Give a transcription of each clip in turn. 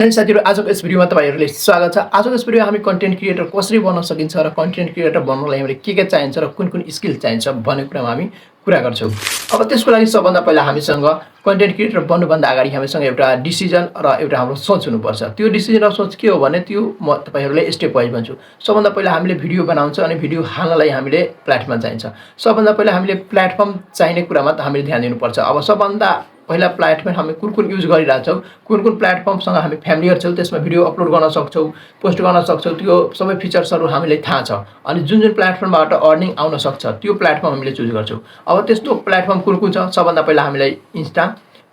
साथीहरु आजको यस भिडियोमा तपाईहरुले स्वागत छ। आजको यस भिडियोमा हामी कन्टेन्ट क्रिएटर कसरी बन्न सकिन्छ र कन्टेन्ट क्रिएटर बन्नलाई हामीले के चाहिन्छ र कुन स्किल चाहिन्छ भन्ने कुरामा हामी कुरा गर्छौं। अब त्यसको लागि सबभन्दा पहिला हामीसँग कन्टेन्ट क्रिएटर बन्नुभन्दा अगाडि हामीसँग एउटा डिसिजन र एउटा हाम्रो सोच हुनुपर्छ। त्यो डिसिजन र सोच के हो भने त्यो म तपाईहरुले स्टेप वाइज भन्छु। सबभन्दा पहिला हामीले भिडियो बनाउँछ अनि भिडियो हाल्नलाई हामीले प्लेटफर्म चाहिन्छ। सबभन्दा पहिला हामीले प्लेटफर्म चाहिने कुरामा त हामीले ध्यान दिनुपर्छ। अब सबभन्दा पहिला प्लेटफर्म हामी कुन युज गरिरहेछौं, कुन प्लेटफर्मसँग हामी फ्यामिलियर छौं, त्यसमा भिडियो अपलोड गर्न सक्छौं, पोस्ट गर्न सक्छौं, त्यो सबै फिचर्सहरु हामीलाई थाहा छ। अनि जुन प्लेटफर्मबाट अर्निङ आउन सक्छ त्यो प्लेटफर्म हामीले चुज गर्छौं। अब त्यस्तो प्लेटफर्म कुन छ? सबभन्दा पहिला हामीलाई इन्स्टा,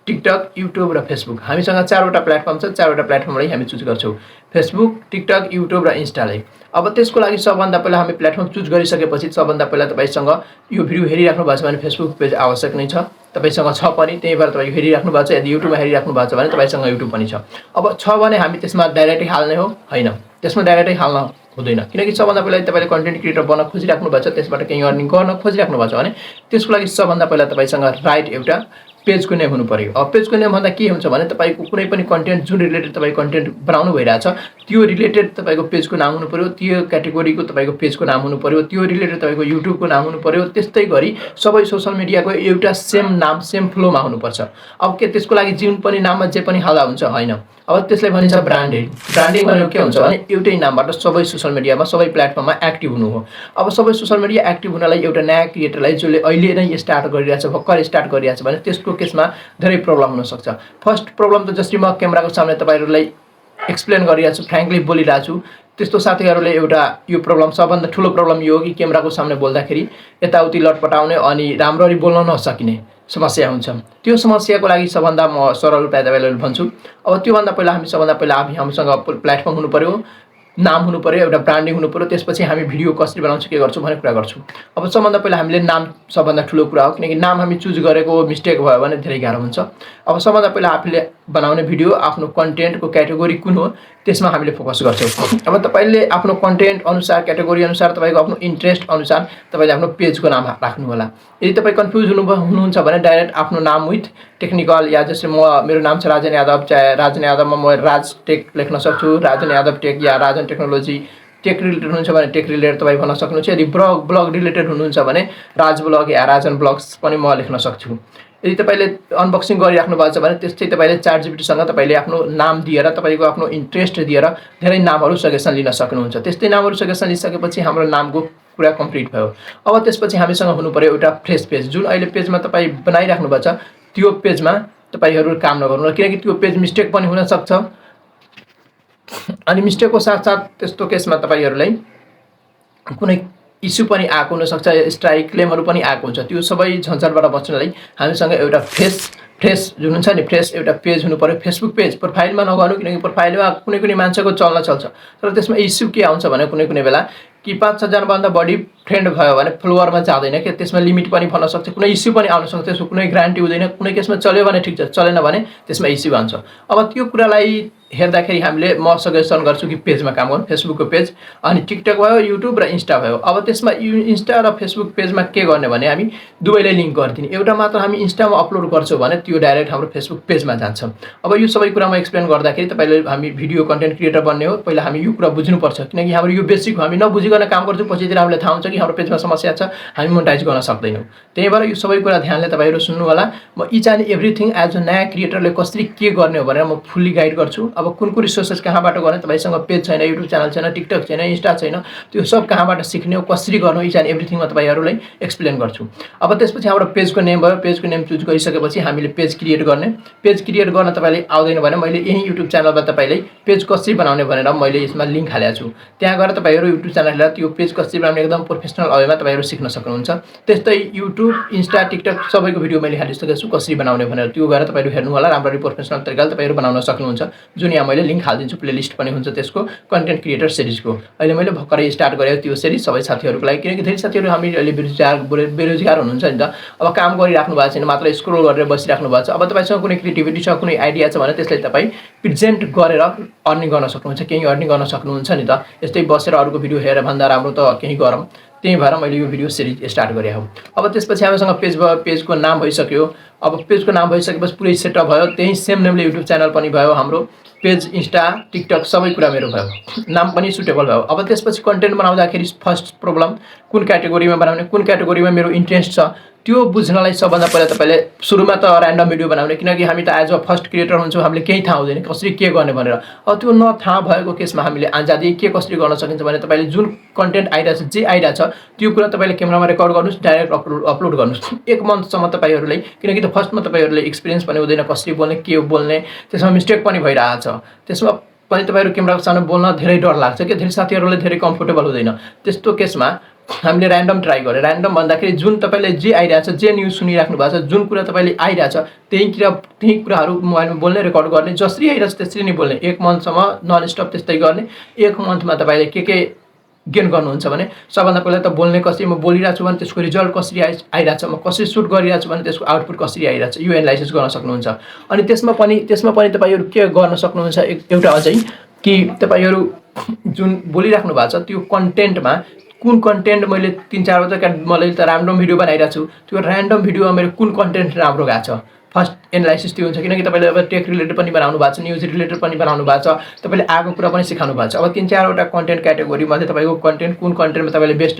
टिकटक, युट्युब र फेसबुक, हामीसँग चारवटा प्लेटफर्म छ। चारवटा प्लेटफर्मलाई हामी चुज गर्छौं, फेसबुक, टिकटक, युट्युब र इन्स्टालाई। अब त्यसको लागि सबभन्दा पहिला हामी प्लेटफर्म चुज गरिसकेपछि सबभन्दा पहिला तपाईसँग यो भिडियो हेरिराख्नु भएको छ भने फेसबुक पेज आवश्यक नै छ। तपाईसँग छ पनि, त्यही भएर तपाईले हेरिराख्नु भएको छ। यदि युट्युबमा हेरिराख्नु भएको छ भने तपाईसँग युट्युब पनि छ। अब छ भने हामी त्यसमा डाइरेक्टली हाल्ने हो? हैन, त्यसमा डाइरेक्टली हाल्न हुँदैन। किनकि सबभन्दा पहिला तपाईले कन्टेन्ट क्रिएटर बन्न खोजिराख्नु भएको छ, त्यसबाट केही अर्निङ गर्न खोजिराख्नु भएको छ भने त्यसको लागि सबभन्दा पहिला तपाईसँग राइट एउटा पेजको नेम हुनु पर्यो। अब पेजको नेम भन्दा के हुन्छ भने तपाईको कुनै पनि कन्टेन्ट जुन रिलेटेड तपाई कन्टेन्ट बनाउनु भइराछ त्यो रिलेटेड तपाईको पेजको नाम हुनु पर्यो, त्यो क्याटेगोरीको तपाईको पेजको नाम हुनु पर्यो, त्यो रिलेटेड तपाईको युट्युबको नाम हुनु पर्यो। त्यस्तै गरी सबै सोशल मिडियाको एउटा सेम नाम सेम फ्लोमा हुनुपर्छ। अब के त्यसको लागि जुन पनि नाममा जे पनि हाल्दा हुन्छ? हैन। अब त्यसलाई भनिन्छ ब्रान्डिङ। ब्रान्डिङ भनेको के हुन्छ भने एउटै नामबाट सबै सोशल मिडियामा सबै प्लेटफर्ममा एक्टिभ हुनु हो। अब सबै सोशल मिडिया एक्टिभ हुनलाई एउटा नयाँ क्रिएटरलाई जसले अहिले नै स्टार्ट गरिरहेछ, भर्खर स्टार्ट गरिरहेछ भने त्यसको केसमा धेरै प्रब्लम हुन सक्छ। फर्स्ट प्रब्लम त जसरी म क्यामेराको सामने तपाईहरुलाई एक्सप्लेन गरिरहेको छु, फ्र्याङ्कली बोलिरहेको छु, त्यस्तो साथीहरुले एउटा यो प्रब्लम सबभन्दा ठूलो प्रब्लम यो हो कि क्यामेराको सामने बोल्दाखेरि यताउति लटपटाउने अनि राम्ररी बोल्न नसकिने समस्या हुन्छ। त्यो समस्याको लागि सबभन्दा म सरल उपाय तपाईलाई भन्छु। अब त्यो भन्दा पहिला हामीसँग प्लेटफर्म हुनु पर्यो, नाम हुनु पर्यो, एउटा ब्रान्डिङ हुनु पर्यो। त्यसपछि हामी भिडियो कसरी बनाउँछु के गर्छु भन्ने कुरा गर्छु। अब सबभन्दा पहिला हामीले नाम सबभन्दा ठूलो कुरा हो, किनकि नाम हामी चुज गरेको मिस्टेक भयो भने धेरै गाह्रो हुन्छ। अब सबभन्दा पहिला आफूले बनाउने भिडियो आफ्नो कन्टेन्टको क्याटेगोरी कुन हो त्यसमा हामीले फोकस गर्छौं। अब तपाईले आफ्नो कन्टेन्ट अनुसार, क्याटेगोरी अनुसार, तपाईको आफ्नो इन्ट्रेस्ट अनुसार तपाईले आफ्नो पेजको नाम राख्नु होला। यदि तपाई कन्फ्युज हुनुहुन्छ भने डाइरेक्ट आफ्नो नाम विथ टेक्निकल या जस्तै मेरो नाम छ राजन यादव, चाहे राजन यादवमा म राज टेक लेख्न सक्छु, राजन यादव टेक या राजन टेक्नोलोजी। टेक रिलेटेड हुनुहुन्छ भने टेक रिलेटेड तपाई भन्न सक्नुहुन्छ। यदि ब्लग रिलेटेड हुनुहुन्छ भने राज ब्लग या राजन ब्लग्स पनि म लेख्न सक्छु। यदि तपाईले अनबक्सिङ गरिराख्नु भएको छ भने त्यस्तै तपाईले ChatGPT सँग तपाईले आफ्नो नाम दिएर, तपाईको आफ्नो इन्ट्रेस्ट दिएर धेरै नामहरु सजेसन लिन सक्नुहुन्छ। त्यस्तै नामहरु सजेसन लिइसकेपछि हाम्रो नामको कुरा कम्प्लिट भयो। अब त्यसपछि हामीसँग हुनु पर्यो एउटा फ्रेश पेज। जुन अहिले पेजमा तपाई बनाइराख्नु भएको छ त्यो पेजमा तपाईहरु काम नगर्नु, किनकि त्यो पेज मिस्टेक पनि हुन सक्छ। अनि मिस्टेकको साथसाथ त्यस्तो केसमा तपाईहरुलाई कुनै इस्यु पनि आएको हुन सक्छ, स्ट्राइक क्लेमहरु पनि आएको हुन्छ। त्यो सबै झन्झटबाट बच्नलाई हामीसँग एउटा फ्रेश जुन हुन्छ नि फ्रेश एउटा पेज हुनु पर्यो। फेसबुक पेज प्रोफाइलमा नगर्नु, किनकि प्रोफाइलमा कुनै मान्छेको चल्छ तर त्यसमा इस्यु के आउँछ भने कुनै बेला कि 5-6 जनाभन्दा बढी फ्रेन्ड भयो भने फलोवरमा जाँदैन के, त्यसमा लिमिट पनि भन्न सक्छ, कुनै इस्यु पनि आउन सक्छ। त्यसको कुनै ग्यारेन्टी हुँदैन। कुनै केसमा चल्यो भने ठिक छ, चलेन भने त्यसमा इस्यु आउँछ। अब त्यो कुरालाई हेर्दाखेरि हामीले म सजेसन गर्छु कि पेजमा काम गर्नु, फेसबुकको पेज। अनि टिकटक भयो, युट्युब र इन्स्टा भयो। अब त्यसमा इन्स्टा र फेसबुक पेजमा के गर्ने भने हामी दुवैलाई लिंक गर्दिने। एउटा मात्र हामी इन्स्टामा अपलोड गर्छौं भने त्यो डाइरेक्ट हाम्रो फेसबुक पेजमा जान्छ। अब यो सबै कुरा म एक्सप्लेन गर्दाखेरि तपाईले हामी भिडियो कन्टेन्ट क्रिएटर बन्ने हो, पहिला हामी यो कुरा बुझ्नुपर्छ। किनकि हाम्रो यो बेसिक हो, हामी नबुझिकन काम गर्छौं, पछितिर हामीलाई थाहा हुन्छ कि हाम्रो पेजमा समस्या छ, हामी मोनेटाइज गर्न सक्दैनौं। त्यही भएर यो सबै कुरा ध्यानले तपाईहरु सुन्नु होला। म each and everything as a नयाँ क्रिएटरले कसरी के गर्ने हो भनेर म फुल्ली गाइड गर्छु। अब कुन रिसोर्सेस कहाँबाट गर्ने, तपाईसँग पेज छैन, युट्युब च्यानल छैन, टिकटक छैन, इन्स्टा छैन, त्यो सब कहाँबाट सिक्ने हो, कसरी गर्ने हो, इच एन्ड एभ्रीथिङ म तपाईहरुलाई एक्सप्लेन गर्छु। अब त्यसपछि हाम्रो पेजको नेम भयो। पेजको नेम चुज गरिसकेपछि हामीले पेज क्रिएट गर्ने। पेज क्रिएट गर्न तपाईले आउँदैन भने मैले यही युट्युब च्यानलमा तपाईलाई पेज कसरी बनाउने भनेर मैले यसमा लिंक हालेको छु। त्यहाँ गएर तपाईहरु युट्युब च्यानल हेरेर त्यो पेज कसरी बनाउने एकदम प्रोफेसनल वेमा तपाईहरु सिक्न सक्नुहुन्छ। त्यस्तै युट्युब, इन्स्टा, टिकटक सबैको भिडियो मैले हालिसकेको छु कसरी बनाउने भनेर। त्यो गएर तपाईहरु हेर्नु होला, राम्ररी प्रोफेसनल तरिकाले तपाईहरु बनाउन सक्नुहुन्छ। जुन यहाँ मैले लिंक हाल्दिन्छु, प्लेलिस्ट पनि हुन्छ त्यसको, कन्टेन्ट क्रिएटर सिरिजको। अहिले मैले भर्खरै स्टार्ट गरेको त्यो सिरिज सबै साथीहरुको लागि, किनकि धेरै साथीहरु हामी अहिले बेरोजगार हुनुहुन्छ नि त। अब काम गरिराख्नु भएको छैन, मात्र स्क्रोल गरेर बसिराख्नु भएको छ। अब तपाईसँग कुनै क्रिएटिभिटी छ, कुनै आइडिया छ भने त्यसलाई तपाई प्रेजेन्ट गरेर अर्निङ गर्न सक्नुहुन्छ, केही अर्निङ गर्न सक्नुहुन्छ नि त। यस्तै बसेर अरूको भिडियो हेरेर भन्दा राम्रो त केही गरौँ, त्यही भएर मैले यो भिडियो सिरिज स्टार्ट गरेँ हो। अब त्यसपछि हामीसँग पेज भयो, पेजको नाम भइसक्यो। अब पेजको नाम भइसकेपछि पुरै सेटअप भयो, त्यही सेम नेमले युट्युब च्यानल पनि भयो हाम्रो, पेज, इन्स्टा, टिकटक सबै कुरा मेरो भयो, नाम पनि सुटेबल भयो। अब त्यसपछि कन्टेन्ट बनाउँदाखेरि फर्स्ट प्रब्लम कुन क्याटेगोरीमा बनाउने, कुन क्याटेगोरीमा मेरो इन्ट्रेस्ट छ त्यो बुझ्नलाई सबभन्दा पहिला तपाईँले सुरुमा त ऱ्यान्डम भिडियो बनाउने, किनकि हामी त एज अ फर्स्ट क्रिएटर हुन्छौँ, हामीले केही थाहा हुँदैन कसरी के गर्ने भनेर। अब त्यो नथाहा भएको केसमा हामीले आजादी के कसरी गर्न सकिन्छ भने तपाईँले जुन कन्टेन्ट आइरहेछ, जे आइरहेछ त्यो कुरा तपाईँले क्यामेरामा रेकर्ड गर्नुहोस्, डाइरेक्ट अपलोड गर्नुहोस् 1 मन्थसम्म तपाईँहरूलाई, किनकि त फर्स्टमा तपाईँहरूले एक्सपिरियन्स पनि हुँदैन कसरी बोल्ने, के बोल्ने, त्यसमा मिस्टेक पनि भइरहेछ, त्यसमा पनि तपाईँहरू क्यामेराको सामु बोल्न धेरै डर लाग्छ कि धेरै साथीहरूले धेरै कम्फोर्टेबल हुँदैन। त्यस्तो केसमा हामीले ऱ्यान्डम ट्राई गरेँ। ऱ्यान्डम भन्दाखेरि जुन तपाईँले जे आइरहेछ, जे न्युज सुनिराख्नु भएको छ, जुन कुरा तपाईँले आइरहेछ त्यही कुराहरू मोबाइलमा बोल्ने, रेकर्ड गर्ने, जसरी आइरहेछ त्यसरी नै बोल्ने, 1 मन्थसम्म नन स्टप त्यस्तै गर्ने। 1 मन्थमा तपाईँले के गेन गर्नुहुन्छ भने सबभन्दा पहिला त बोल्ने कसरी, म बोलिरहेको छु भने त्यसको रिजल्ट कसरी आइरहेछ, म कसरी सुट गरिरहेको छु भने त्यसको आउटपुट कसरी आइरहेछ, यो एनालाइसिस गर्न सक्नुहुन्छ। अनि त्यसमा पनि तपाईँहरू के गर्न सक्नुहुन्छ एउटा अझै कि तपाईँहरू जुन बोलिराख्नु भएको छ त्यो कन्टेन्टमा कुन कन्टेन्ट मैले 3-4वटा मैले त ऱ्यान्डम भिडियो बनाइरहेको छु, त्यो ऱ्यान्डम भिडियोमा मेरो कुन कन्टेन्ट राम्रो गएको छ फर्स्ट एनालाइसिस त्यो हुन्छ। किनकि तपाईँले अब टेक रिलेटेड पनि बनाउनु भएको छ, न्युज रिलेटेड पनि बनाउनु भएको छ, तपाईँले आएको कुरा पनि सिकाउनु भएको छ। अब 3-4वटा कन्टेन्ट क्याटेगोरीमध्ये तपाईँको कन्टेन्ट कुन कन्टेन्टमा तपाईँले बेस्ट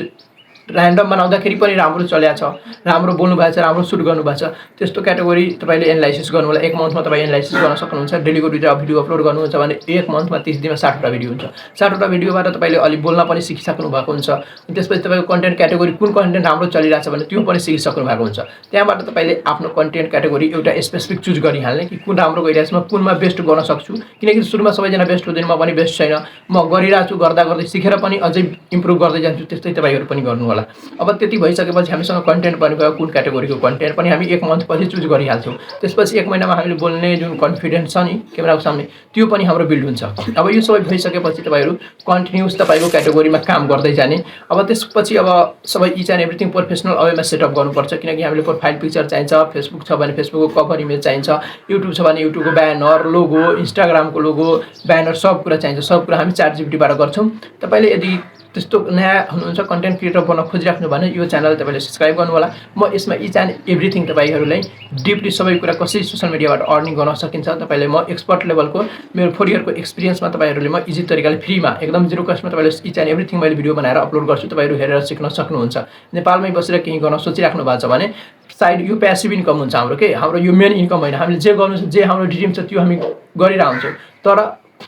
ऱ्यान्डम बनाउँदाखेरि पनि राम्रो चलेको छ, राम्रो बोल्नु भएको छ, राम्रो सुट गर्नु भएको छ, त्यस्तो क्याटेगोरी तपाईँले एनालाइसिस गर्नु होला। 1 मन्थमा तपाईँ एनालाइसिस गर्न सक्नुहुन्छ। डेलीको भिडियो अपलोड गर्नुहुन्छ भने 1 मन्थमा 30 दिनमा 60वटा भिडियो हुन्छ। 60वटा भिडियोबाट तपाईँले अलि बोल्न पनि सिकिसक्नु भएको हुन्छ। त्यसपछि तपाईँको कन्टेन्ट क्याटेगोरी कुन कन्टेन्ट राम्रो चलिरहेछ भने त्यो पनि सिकिसक्नु भएको हुन्छ। त्यहाँबाट तपाईँले आफ्नो कन्टेन्ट क्याटेगोरी एउटा स्पेसिफिक चुज गरिहाल्ने कि कुन राम्रो गइरहेछ, म कुनमा बेस्ट गर्न सक्छु। किनकि सुरुमा सबैजना बेस्ट हुँदैन, म पनि बेस्ट छैन, म गरिरहेको छु, गर्दै सिकेर पनि अझै इम्प्रुभ गर्दै जान्छु, त्यस्तै तपाईँहरू पनि गर्नु होला। अब त्यति भइसकेपछि हामीसँग कन्टेन्ट पनि भयो, कुन क्याटेगोरीको कन्टेन्ट पनि हामी 1 मन्थपछि चुज गरिहाल्छौँ। त्यसपछि 1 महिनामा हामीले बोल्ने जुन कन्फिडेन्स छ नि क्यामेराको सामने त्यो पनि हाम्रो बिल्ड हुन्छ। अब यो सबै भइसकेपछि तपाईँहरू कन्टिन्युस तपाईँको क्याटेगोरीमा काम गर्दै जाने। अब त्यसपछि अब सबै इच एन्ड एभ्रिथिङ प्रोफेसनल अवेमा सेटअप गर्नुपर्छ, किनकि हामीले प्रोफाइल पिक्चर चाहिन्छ, फेसबुक छ भने फेसबुकको कभर इमेज चाहिन्छ, युट्युब छ भने युट्युबको ब्यानर, लोगो, इन्स्टाग्रामको लोगो, ब्यानर सब कुरा चाहिन्छ। सब कुरा हामी ChatGPTबाट गर्छौँ। तपाईँले यदि त्यस्तो नयाँ हुनुहुन्छ, कन्टेन्ट क्रिएटर बन्न खोजिराख्नु भने यो च्यानल तपाईँले सब्सक्राइब गर्नु होला। म यसमा इच एन्ड एभ्रिथिङ तपाईँहरूलाई डिपली सबै कुरा कसरी सोसियल मिडियाबाट अर्निङ गर्न सकिन्छ तपाईँले म एक्सपर्ट लेभलको मेरो 4 इयरको एक्सपिरियन्समा तपाईँहरूले म इजी तरिकाले फ्रीमा एकदम जिरो कस्टमा तपाईँले इच एन्ड एभ्रिथिङ मैले भिडियो बनाएर अपलोड गर्छु, तपाईँहरू हेरेर सिक्न सक्नुहुन्छ। नेपालमै बसेर केही गर्न सोचिराख्नु भएको छ भने साइड यो प्यासिभ इन्कम हुन्छ हाम्रो, हाम्रो यो मेन इन्कम होइन। हामीले जे गर्नु जे हाम्रो ड्रिम छ त्यो हामी गरिरहेको हुन्छौँ, तर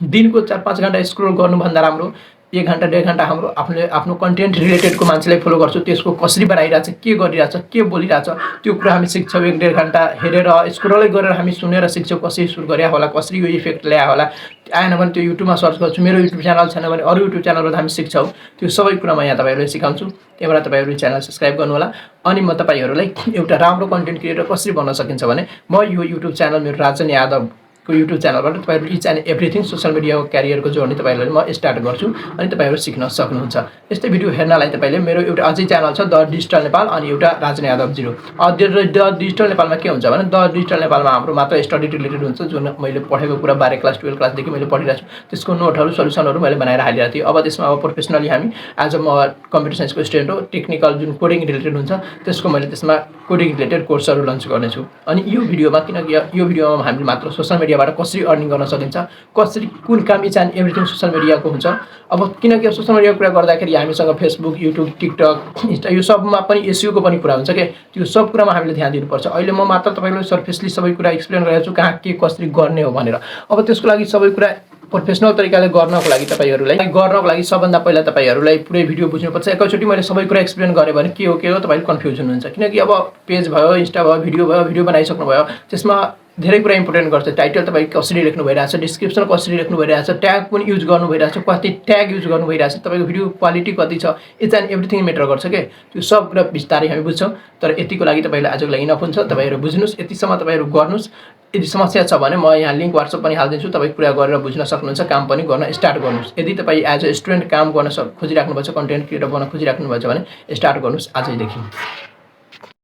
दिनको 4-5 घन्टा स्क्रोल गर्नुभन्दा राम्रो 1 घन्टा 1.5 घन्टा हाम्रो आफ्नो कन्टेन्ट रिलेटेडको मान्छेलाई फलो गर्छु, त्यसको कसरी बनाइरहेछ, के गरिरहेछ, के बोलिरहेछ त्यो कुरा हामी सिक्छौँ। 1-1.5 घन्टा हेरेर स्क्रोलै गरेर हामी सुनेर सिक्छौँ, कसरी सुट गरे होला, कसरी यो इफेक्ट ल्यायो होला। आएन भने त्यो युट्युबमा सर्च गर्छु, मेरो युट्युब च्यानल छैन भने अरू युट्युब च्यानलबाट हामी सिक्छौँ। त्यो सबै कुरा म यहाँ तपाईँहरूलाई सिकाउँछु। त्यही भएर तपाईँहरू च्यानल सब्सक्राइब गर्नु होला। अनि म तपाईँहरूलाई एउटा राम्रो कन्टेन्ट क्रिएटर कसरी बन्न सकिन्छ भने म यो युट्युब च्यानल मेरो राजन यादव को युट्युब च्यानलबाट तपाईँहरू इच एन्ड एभ्रिथिङ सोसियल मिडियाको क्यारियरको जर्नी तपाईँहरूलाई म स्टार्ट गर्छु अनि तपाईँहरू सिक्न सक्नुहुन्छ। यस्तै भिडियो हेर्नलाई तपाईँले मेरो एउटा अझै च्यानल छ द डिजिटल नेपाल अनि एउटा राजन यादव 0। द डिजिटल नेपालमा के हुन्छ भने द डिजिटल नेपालमा हाम्रो मात्र स्टडी रिलेटेड हुन्छ, जुन मैले पढेको कुरा 12 क्लास 12 क्लासदेखि मैले पढिरहेको छु त्यसको नोटहरू सल्युसनहरू मैले बनाएर हालिरहेको थिएँ। अब त्यसमा अब प्रोफेसनली हामी एज अ म कम्प्युटर साइन्सको स्टुडेन्ट हो, टेक्निकल जुन कोडिङ रिलेटेड हुन्छ त्यसको मैले त्यसमा कोडिङ रिलेटेड कोर्सहरू लन्च गर्नेछु। अनि यो भिडियोमा किनकि यो भिडियोमा हामीले मात्र सोसियल मिडियाबाट कसरी अर्निङ गर्न सकिन्छ, कसरी कुन काम इच एन्ड एभ्रिथिङ सोसियल मिडियाको हुन्छ। अब किनकि सोसियल मिडियाको कुरा गर्दाखेरि हामीसँग फेसबुक, युट्युब, टिकटक, इन्स्टा यो सबमा पनि एसइओको पनि कुरा हुन्छ के, त्यो सब कुरामा हामीले ध्यान दिनुपर्छ। अहिले म मात्र तपाईँलाई सर्फेसली सबै कुरा एक्सप्लेन गरेको छु कहाँ के कसरी गर्ने हो भनेर। अब त्यसको लागि सबै कुरा प्रोफेसनल तरिकाले गर्नको लागि सबभन्दा पहिला तपाईँहरूलाई पुरै भिडियो बुझ्नुपर्छ। एकैचोटि मैले सबै कुरा एक्सप्लेन गरेँ भने के हो तपाईँले कन्फ्युजन हुन्छ। किनकि अब पेज भयो, इन्स्टा भयो, भिडियो बनाइसक्नु भयो, त्यसमा धेरै कुरा इम्पोर्टेन्ट गर्छ। टाइटल तपाईँ कसरी लेख्नु भइरहेछ, डिस्क्रिप्सन कसरी लेख्नु भइरहेछ, ट्याग कुन युज गर्नु भइरहेछ, कति ट्याग युज गर्नु भइरहेछ, तपाईँको भिडियो क्वालिटी कति छ, इच एन्ड एभ्रिथिङ मेटर गर्छ के। त्यो सब कुरा बिस्तारै हामी बुझ्छौँ। तर यतिको लागि तपाईँलाई आजको लागि इनफ हुन्छ। तपाईँहरू बुझ्नुहोस्, यतिसम्म तपाईँहरू गर्नुहोस्। यदि समस्या छ भने म यहाँ लिङ्क व्हाट्सएप पनि हालिदिन्छु, तपाईँ कुरा गरेर बुझ्न सक्नुहुन्छ, काम पनि गर्न स्टार्ट गर्नुहोस्। यदि तपाईँ एज अ स्टुडेन्ट काम गर्न खोजिराख्नु भएको छ, कन्टेन्ट क्रिएटर बन्न खोजिराख्नु भएको छ भने स्टार्ट गर्नुहोस् आजैदेखि।